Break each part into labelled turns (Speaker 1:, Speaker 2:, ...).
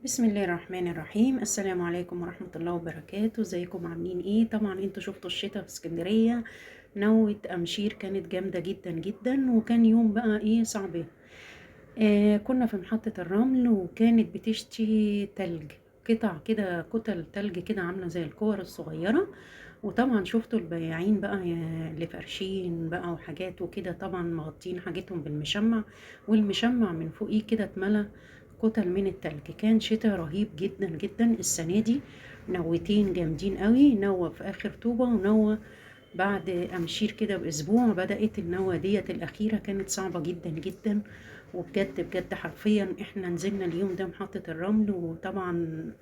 Speaker 1: بسم الله الرحمن الرحيم. السلام عليكم ورحمة الله وبركاته. ازيكم عاملين ايه؟ طبعا انتوا شفتوا الشتاء في اسكندرية، نوة امشير كانت جامدة جدا جدا، وكان يوم بقى ايه صعب. كنا في محطة الرمل وكانت بتشتي تلج، قطع كده، كتل تلج كده عاملة زي الكور الصغيرة. وطبعا شفتوا البياعين بقى اللي فرشين بقى وحاجات وكده، طبعا مغطين حاجتهم بالمشمع، والمشمع من فوقيه كده اتملى كتل من التلج. كان شتاء رهيب جدا جدا السنة دي، نوتين جامدين قوي، نوة في آخر طوبة ونوة بعد أمشير كده بأسبوع. بدأت النوة ديت الأخيرة كانت صعبة جدا جدا، وبجد بجد حرفيا احنا نزلنا اليوم ده محطة الرمل، وطبعا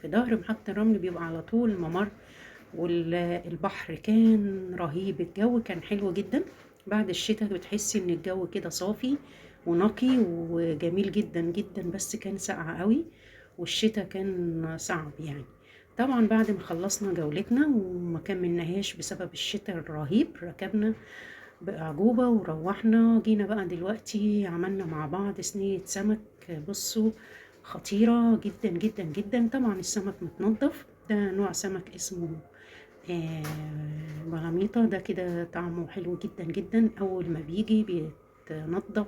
Speaker 1: في ظهر محطة الرمل بيبقى على طول ممر، والبحر كان رهيب، الجو كان حلو جدا. بعد الشتاء بتحسي ان الجو كده صافي ونقي وجميل جدا جدا، بس كان ساقع قوي والشتاء كان صعب يعني. طبعا بعد ما خلصنا جولتنا وما كملناهاش بسبب الشتاء الرهيب، ركبنا بأعجوبة وروحنا. جينا بقى دلوقتي عملنا مع بعض صينية سمك، بصوا خطيرة جدا جدا جدا. طبعا السمك متنضف، ده نوع سمك اسمه آه، بلاميطة، ده كده طعمه حلو جدا جدا. أول ما بيجي بيتنضف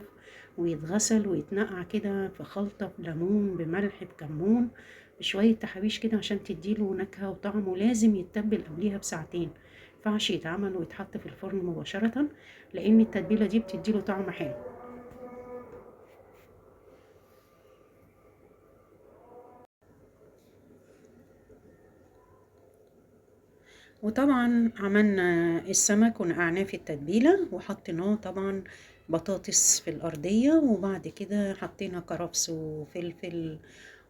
Speaker 1: ويتغسل ويتنقع كده في خلطة بليمون بملح بكمون بشوية تحابيش كده عشان تديله نكهة وطعمه. لازم يتبل قبليها بساعتين، مينفعش يتعمل ويتحط في الفرن مباشرة، لأن التتبيلة دي بتديله طعم حلو. وطبعا عملنا السمك ونقعناه في التتبيلة وحطيناه طبعا بطاطس في الأرضية، وبعد كده حطينا كرفس وفلفل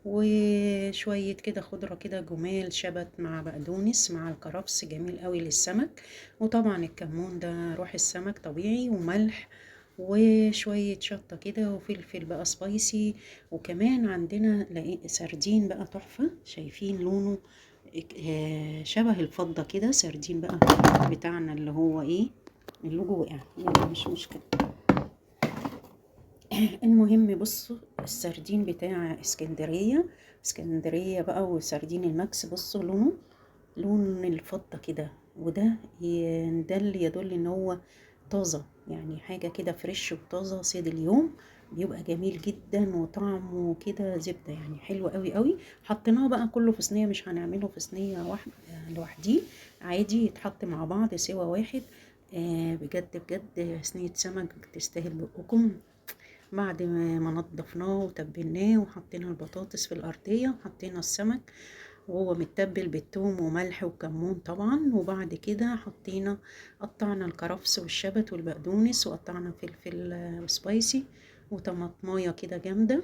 Speaker 1: وشوية كده خضرة كده جمال، شبت مع بقدونس مع الكرفس، جميل قوي للسمك. وطبعا الكمون ده روح السمك طبيعي، وملح وشوية شطة كده وفلفل بقى سبايسي. وكمان عندنا سردين بقى تحفة، شايفين لونه شبه الفضة كده، سردين بقى بتاعنا اللي هو ايه، اللوجو وقع يلا مش مشكلة. المهم بصوا السردين بتاع اسكندرية بقى، وسردين الماكس، بصوا لونه لون الفضة كده، وده ده اللي يدل ان هو طازة، يعني حاجة كده فريش وطازة صيد اليوم، بيبقى جميل جدا وطعمه كده زبدة، يعني حلو قوي قوي. حطيناه بقى كله في صينية، مش هنعمله في صينية واحدة لوحديه، عادي يتحط مع بعض سوا واحد. بجد بجد صينية سمك تستاهل بقكم. بعد ما نضفناه وتبلناه وحطينا البطاطس في الأرضية وحطينا السمك وهو متبل بالثوم وملح وكمون طبعا، وبعد كده قطعنا الكرفس والشبت والبقدونس، وقطعنا فلفل سبايسي وطماطمايه كده جامدة،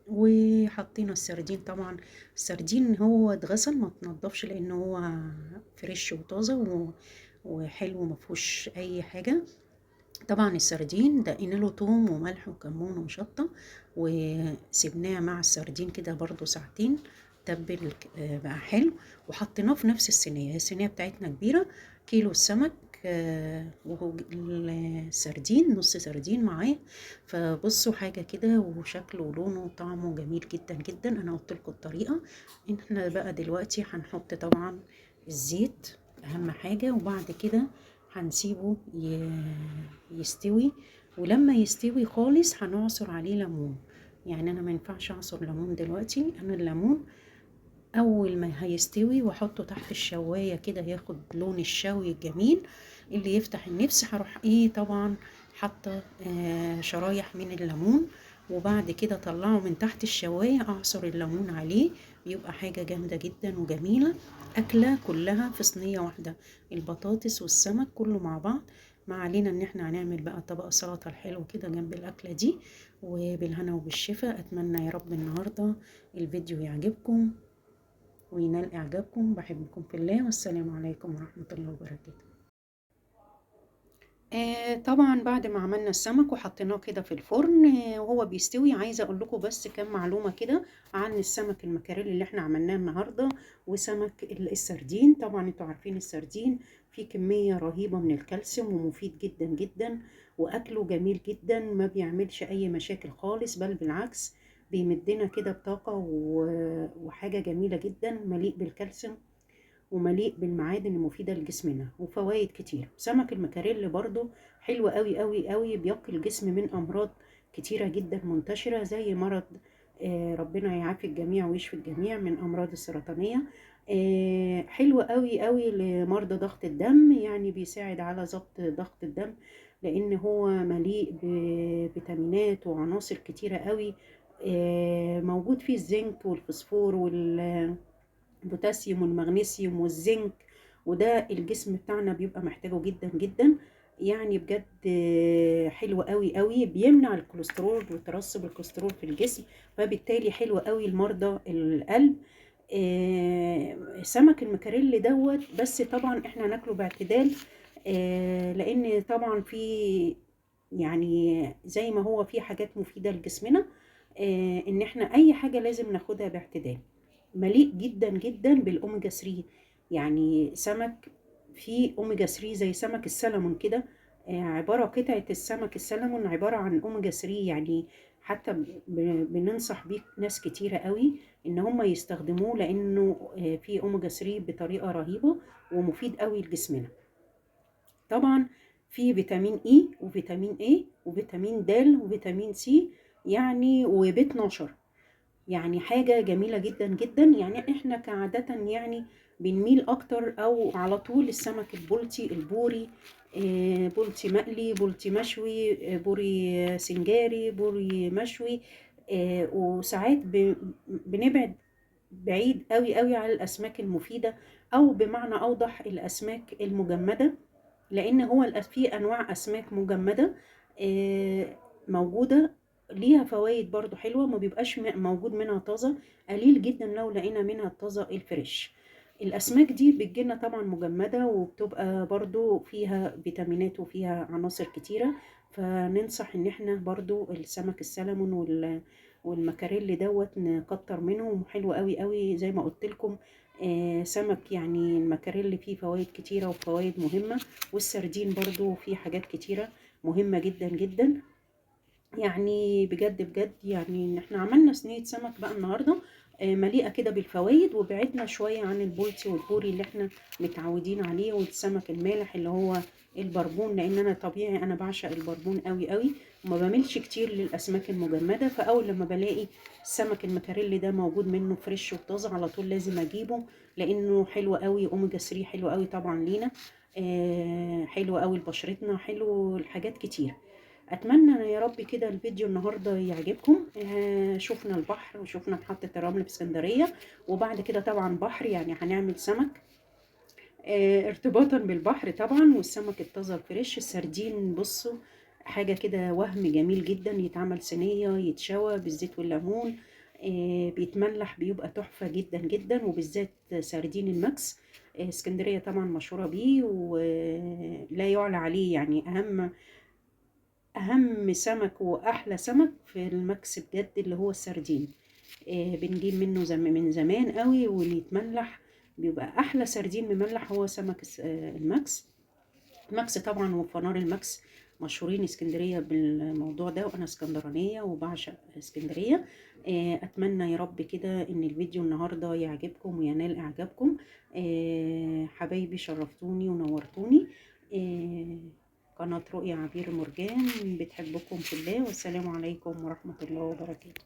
Speaker 1: وحطينا السردين. طبعا السردين هو اتغسل ما تنضفش لانه هو فريش وطازة وحلو مفهوش اي حاجة. طبعا السردين دقينا له توم وملح وكمون وشطة، وسبناه مع السردين كده برضو ساعتين تبل بقى حلو. وحطيناه في نفس الصينية، هي الصينية بتاعتنا كبيرة، كيلو السمك والسردين نص سردين معاه. فبصوا حاجة كده وشكله ولونه وطعمه جميل جدا جدا. انا قلت لكم الطريقة. احنا بقى دلوقتي هنحط طبعا الزيت اهم حاجة، وبعد كده هنسيبه يستوي. ولما يستوي خالص هنعصر عليه ليمون، يعني انا ما ينفعش اعصر ليمون دلوقتي، انا الليمون اول ما هيستوي واحطه تحت الشوايه كده ياخد لون الشوي الجميل اللي يفتح النفس، هروح ايه طبعا حاطه شرايح من الليمون، وبعد كده طلعه من تحت الشوايه اعصر الليمون عليه، بيبقى حاجه جامده جدا وجميله. اكله كلها في صينيه واحده، البطاطس والسمك كله مع بعض. ما علينا ان احنا هنعمل بقى طبق سلطه الحلو كده جنب الاكله دي، وبالهنا وبالشفا. اتمنى يا رب النهارده الفيديو يعجبكم وينال إعجابكم. بحبكم في الله، والسلام عليكم ورحمة الله وبركاته. طبعا بعد ما عملنا السمك وحطيناه كده في الفرن وهو بيستوي، عايزة اقول لكم بس كام معلومة كده عن السمك المكاريل اللي احنا عملناه النهاردة، وسمك السردين. طبعا انتوا عارفين السردين فيه كمية رهيبة من الكالسيوم ومفيد جدا جدا، واكله جميل جدا، ما بيعملش اي مشاكل خالص، بل بالعكس بيمدنا كده بطاقة وحاجة جميلة جدا، مليء بالكالسيوم ومليء بالمعادن المفيدة لجسمنا وفوائد كتير. سمك المكاريل برضو حلو قوي قوي قوي، بيقي الجسم من أمراض كتيرة جدا منتشرة، زي مرض ربنا يعافي الجميع ويشفي الجميع من أمراض السرطانية. حلو قوي قوي لمرضى ضغط الدم، يعني بيساعد على ضبط ضغط الدم، لأن هو مليء بفيتامينات وعناصر كتيرة قوي. موجود فيه الزنك والفوسفور البوتاسيوم والمغنيسيوم والزنك، وده الجسم بتاعنا بيبقى محتاجه جدا جدا. يعني بجد حلو قوي قوي، بيمنع الكوليسترول وترسب الكوليسترول في الجسم، فبالتالي حلو قوي لمرضى القلب. سمك المكاريل دوت، بس طبعا احنا ناكله باعتدال، لان طبعا في، يعني زي ما هو في حاجات مفيدة لجسمنا، ان احنا اي حاجة لازم ناخدها باعتدال. مليء جدا جدا بالاوميجا 3، يعني سمك فيه اوميجا 3 زي سمك السلمون كده. قطعة السمك السلمون عبارة عن اوميجا 3، يعني حتى بننصح بيه ناس كتيرة قوي ان هم يستخدموه، لانه فيه اوميجا 3 بطريقة رهيبة ومفيد قوي لجسمنا. طبعا في فيتامين اي وفيتامين اي وفيتامين د وفيتامين سي، يعني وب 12، يعني حاجة جميلة جدا جدا. يعني احنا كعادة يعني بنميل اكتر او على طول السمك البلطي البوري، بلطي مقلي، بلطي مشوي، بوري سنجاري، بوري مشوي. وساعات بنبعد بعيد قوي قوي على الاسماك المفيدة، او بمعنى اوضح الاسماك المجمدة، لان هو في انواع اسماك مجمده موجوده، ليها فوائد برضو حلوه، ما بيبقاش موجود منها طازه، قليل جدا لو لقينا منها الطازه الفريش. الاسماك دي بتجيلنا طبعا مجمده، وبتبقى برضو فيها فيتامينات وفيها عناصر كتيره، فننصح ان احنا برضو السمك السلمون والمكاريل دوت نكتر منهم، حلو قوي قوي زي ما قلت لكم. سمك يعني المكاريل فيه فوائد كتيره وفوائد مهمه، والسردين برضو فيه حاجات كتيرة مهمة جدا جدا. يعني بجد بجد، يعني ان احنا عملنا صينية سمك بقى النهاردة مليئة كده بالفوائد، وبعدنا شوية عن البولتي والبوري اللي احنا متعودين عليه، والسمك المالح اللي هو البربون، لان انا طبيعي انا بعشق البربون قوي قوي، وما بعملش كتير للاسماك المجمدة. فاول لما بلاقي السمك المكاريلي ده موجود منه فريش وطازة، على طول لازم اجيبه، لانه حلو قوي، اوميجا 3 حلو قوي طبعا لينا، حلو قوي لبشرتنا، حلو الحاجات كتير. اتمنى يا رب كده الفيديو النهارده يعجبكم. شفنا البحر وشفنا محطة الرمل في اسكندرية، وبعد كده طبعا بحر، يعني هنعمل سمك ارتباطا بالبحر طبعا، والسمك الطازة الفريش السردين. بصوا حاجة كده وهم جميل جدا، يتعمل صينية يتشوى بالزيت والليمون، بيتملح بيبقى تحفة جدا جدا، وبالذات سردين الماكس. اسكندرية طبعا مشهورة بيه ولا يعلى عليه، يعني اهم سمك واحلى سمك في الماكس بجد اللي هو السردين. بنجيب منه من زمان قوي ويتملح، بيبقى احلى سردين مملح هو سمك الماكس. ماكس طبعا وفنار الماكس مشهورين اسكندرية بالموضوع ده، وانا اسكندرانية وبعشق اسكندرية. اتمنى يا رب كده ان الفيديو النهاردة يعجبكم وينال اعجابكم. حبايبي شرفتوني ونورتوني. آه، قناة رؤيا عبير مرجان بتحبكم في الله، والسلام عليكم ورحمة الله وبركاته.